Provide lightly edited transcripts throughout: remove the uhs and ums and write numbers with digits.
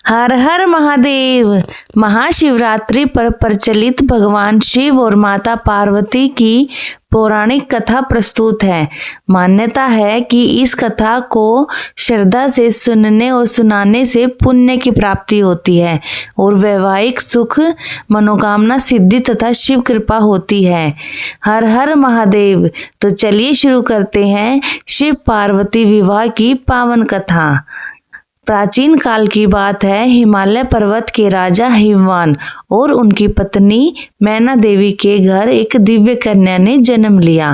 हर हर महादेव। महाशिवरात्रि पर प्रचलित भगवान शिव और माता पार्वती की पौराणिक कथा प्रस्तुत है। मान्यता है कि इस कथा को श्रद्धा से सुनने और सुनाने से पुण्य की प्राप्ति होती है और वैवाहिक सुख, मनोकामना सिद्धि तथा शिव कृपा होती है। हर हर महादेव। तो चलिए शुरू करते हैं शिव पार्वती विवाह की पावन कथा। प्राचीन काल की बात है। हिमालय पर्वत के राजा हिमवान और उनकी पत्नी मैना देवी के घर एक दिव्य कन्या ने जन्म लिया।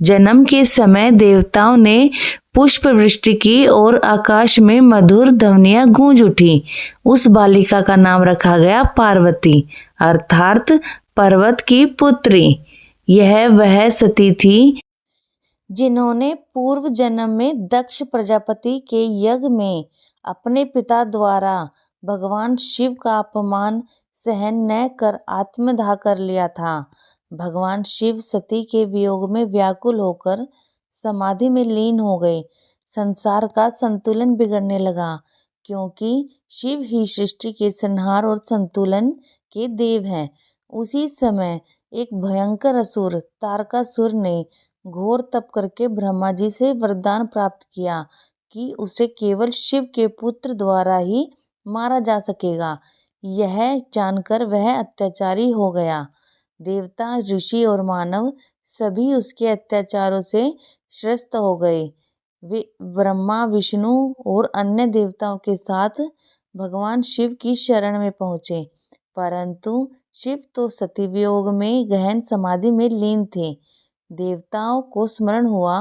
जन्म के समय देवताओं ने पुष्प वृष्टि की और आकाश में मधुर ध्वनियां गूंज उठी। उस बालिका का नाम रखा गया पार्वती, अर्थात पर्वत की पुत्री। यह वह सती थी जिन्होंने पूर्व जन्म में दक्ष प्रजापति के यज्ञ में अपने पिता द्वारा भगवान शिव का अपमान सहन न कर आत्मदाह कर लिया था। भगवान शिव सती के वियोग में व्याकुल होकर समाधि में लीन हो गए। संसार का संतुलन बिगड़ने लगा, क्योंकि शिव ही सृष्टि के संहार और संतुलन के देव हैं। उसी समय एक भयंकर असुर तारकासुर ने घोर तप करके ब्रह्मा जी से वरदान प्राप्त किया कि उसे केवल शिव के पुत्र द्वारा ही मारा जा सकेगा। यह जानकर वह अत्याचारी हो गया। देवता, ऋषि और मानव सभी उसके अत्याचारों से त्रस्त हो गए। वे ब्रह्मा, विष्णु और अन्य देवताओं के साथ भगवान शिव की शरण में पहुंचे, परंतु शिव तो सती वियोग में गहन समाधि में लीन थे। देवताओं को स्मरण हुआ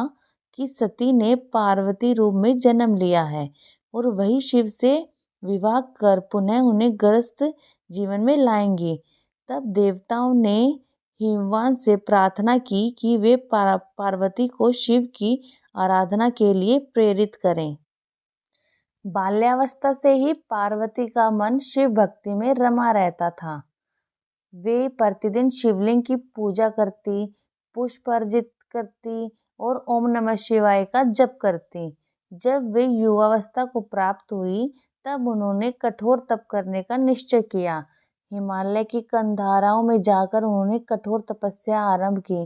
कि सती ने पार्वती रूप में जन्म लिया है और वही शिव से विवाह कर पुनः उन्हें ग्रस्त जीवन में लाएंगी। तब देवताओं ने हिमवान से प्रार्थना की कि वे पार्वती को शिव की आराधना के लिए प्रेरित करें। बाल्यावस्था से ही पार्वती का मन शिव भक्ति में रमा रहता था। वे प्रतिदिन शिवलिंग की पूजा करती, पुष्प अर्जित करती और ओम नमः शिवाय का जप करती। जब वे युवावस्था को प्राप्त हुई तब उन्होंने कठोर तप करने का निश्चय किया। हिमालय की कंधाराओं में जाकर उन्होंने कठोर तपस्या आरंभ की।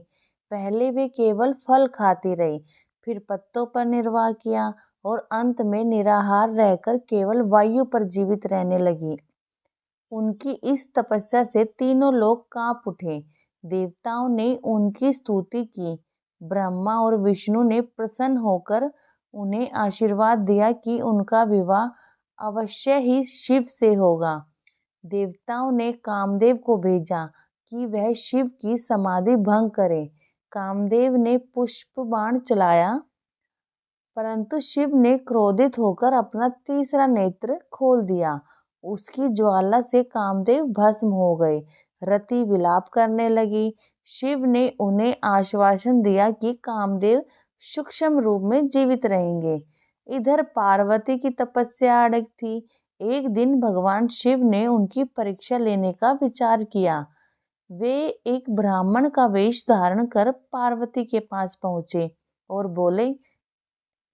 पहले वे केवल फल खाती रही, फिर पत्तों पर निर्वाह किया और अंत में निराहार रहकर केवल वायु पर जीवित रहने लगी। उनकी इस तपस्या से तीनों लोग कांप उठे। देवताओं ने उनकी स्तुति की। ब्रह्मा और विष्णु ने प्रसन्न होकर उन्हें आशीर्वाद दिया कि उनका विवाह अवश्य ही शिव से होगा। देवताओं ने कामदेव को भेजा कि वह शिव की समाधि भंग करे। कामदेव ने पुष्प बाण चलाया, परंतु शिव ने क्रोधित होकर अपना तीसरा नेत्र खोल दिया। उसकी ज्वाला से कामदेव भस्म हो गए। रति विलाप करने लगी। शिव ने उन्हें आश्वासन दिया कि कामदेव सूक्ष्म रूप में जीवित रहेंगे। इधर पार्वती की तपस्या अड़ग थी। एक दिन भगवान शिव ने उनकी परीक्षा लेने का विचार किया। वे एक ब्राह्मण का वेश धारण कर पार्वती के पास पहुंचे और बोले,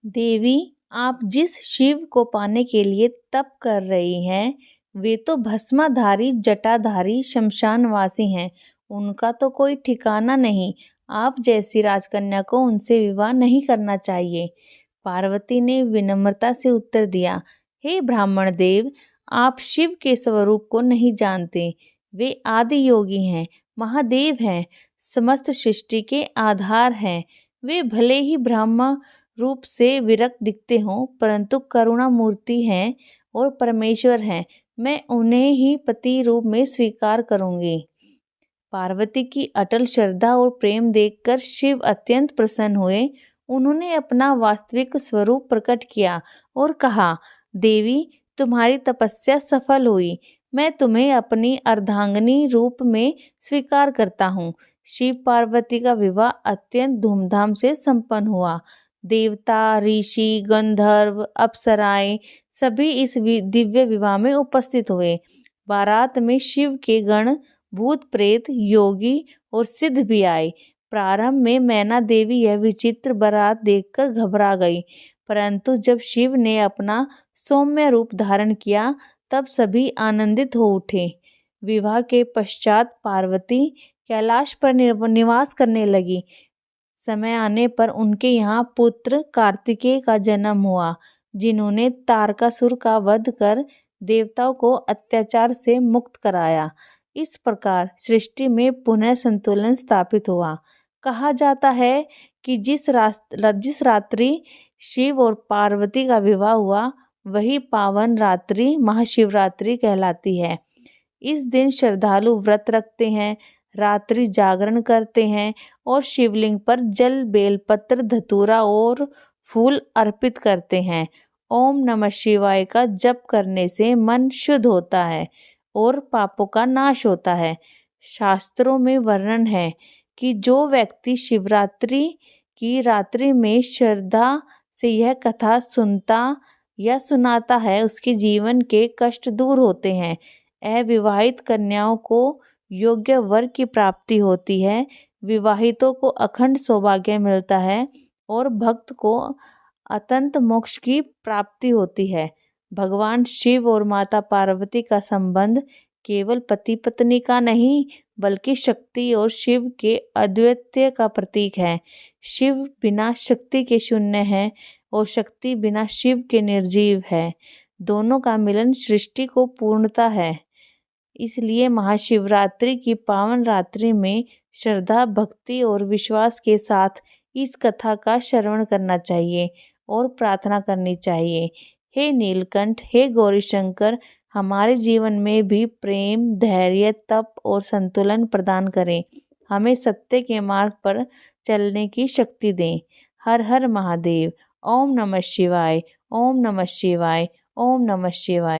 देवी, आप जिस शिव को पाने के लिए तप कर रही हैं, वे तो भस्माधारी, जटाधारी, शमशानवासी हैं। उनका तो कोई ठिकाना नहीं। आप जैसी राजकन्या को उनसे विवाह नहीं करना चाहिए। पार्वती ने विनम्रता से उत्तर दिया, हे ब्राह्मण देव, आप शिव के स्वरूप को नहीं जानते। वे आदि योगी हैं, महादेव हैं, समस्त सृष्टि के आधार हैं। वे भले ही ब्रह्मा रूप से विरक्त दिखते हों, परंतु करुणा मूर्ति हैं और परमेश्वर हैं। मैं उन्हें ही पति रूप में स्वीकार करूंगी। पार्वती की अटल श्रद्धा और प्रेम देखकर शिव अत्यंत प्रसन्न हुए। उन्होंने अपना वास्तविक स्वरूप प्रकट किया और कहा, देवी, तुम्हारी तपस्या सफल हुई। मैं तुम्हें अपनी अर्धांगिनी रूप में स्वीकार करता हूँ। शिव पार्वती का विवाह अत्यंत धूमधाम से संपन्न हुआ। देवता, ऋषि, गंधर्व, अप्सराएं सभी इस दिव्य विवाह में उपस्थित हुए। बारात में शिव के गण, भूत प्रेत, योगी और सिद्ध भी आए। प्रारंभ में मैना देवी यह विचित्र बारात देखकर घबरा गई, परंतु जब शिव ने अपना सौम्य रूप धारण किया तब सभी आनंदित हो उठे। विवाह के पश्चात पार्वती कैलाश पर निवास करने लगी। समय आने पर उनके यहाँ पुत्र कार्तिकेय का जन्म हुआ, जिन्होंने तारकासुर का वध कर देवताओं को अत्याचार से मुक्त कराया। इस प्रकार सृष्टि में पुनः संतुलन स्थापित हुआ। कहा जाता है कि जिस रात्रि शिव और पार्वती का विवाह हुआ, वही पावन रात्रि महाशिवरात्रि कहलाती है। इस दिन श्रद्धालु व्रत रखते हैं, रात्रि जागरण करते हैं और शिवलिंग पर जल, बेलपत्र, धतूरा और फूल अर्पित करते हैं। ओम नमः शिवाय का जप करने से मन शुद्ध होता है और पापों का नाश होता है। शास्त्रों में वर्णन है कि जो व्यक्ति शिवरात्रि की रात्रि में श्रद्धा से यह कथा सुनता या सुनाता है, उसके जीवन के कष्ट दूर होते हैं। अविवाहित कन्याओं को योग्य वर की प्राप्ति होती है, विवाहितों को अखंड सौभाग्य मिलता है और भक्त को अनंत मोक्ष की प्राप्ति होती है। भगवान शिव और माता पार्वती का संबंध केवल पति पत्नी का नहीं, बल्कि शक्ति और शिव के अद्वितीय का प्रतीक है। शिव बिना शक्ति के शून्य है और शक्ति बिना शिव के निर्जीव है। दोनों का मिलन सृष्टि को पूर्णता है। इसलिए महाशिवरात्रि की पावन रात्रि में श्रद्धा, भक्ति और विश्वास के साथ इस कथा का श्रवण करना चाहिए और प्रार्थना करनी चाहिए। हे नीलकंठ, हे गौरीशंकर, हमारे जीवन में भी प्रेम, धैर्य, तप और संतुलन प्रदान करें। हमें सत्य के मार्ग पर चलने की शक्ति दें। हर हर महादेव। ओम नमः शिवाय, ओम नमः शिवाय, ओम नमः शिवाय।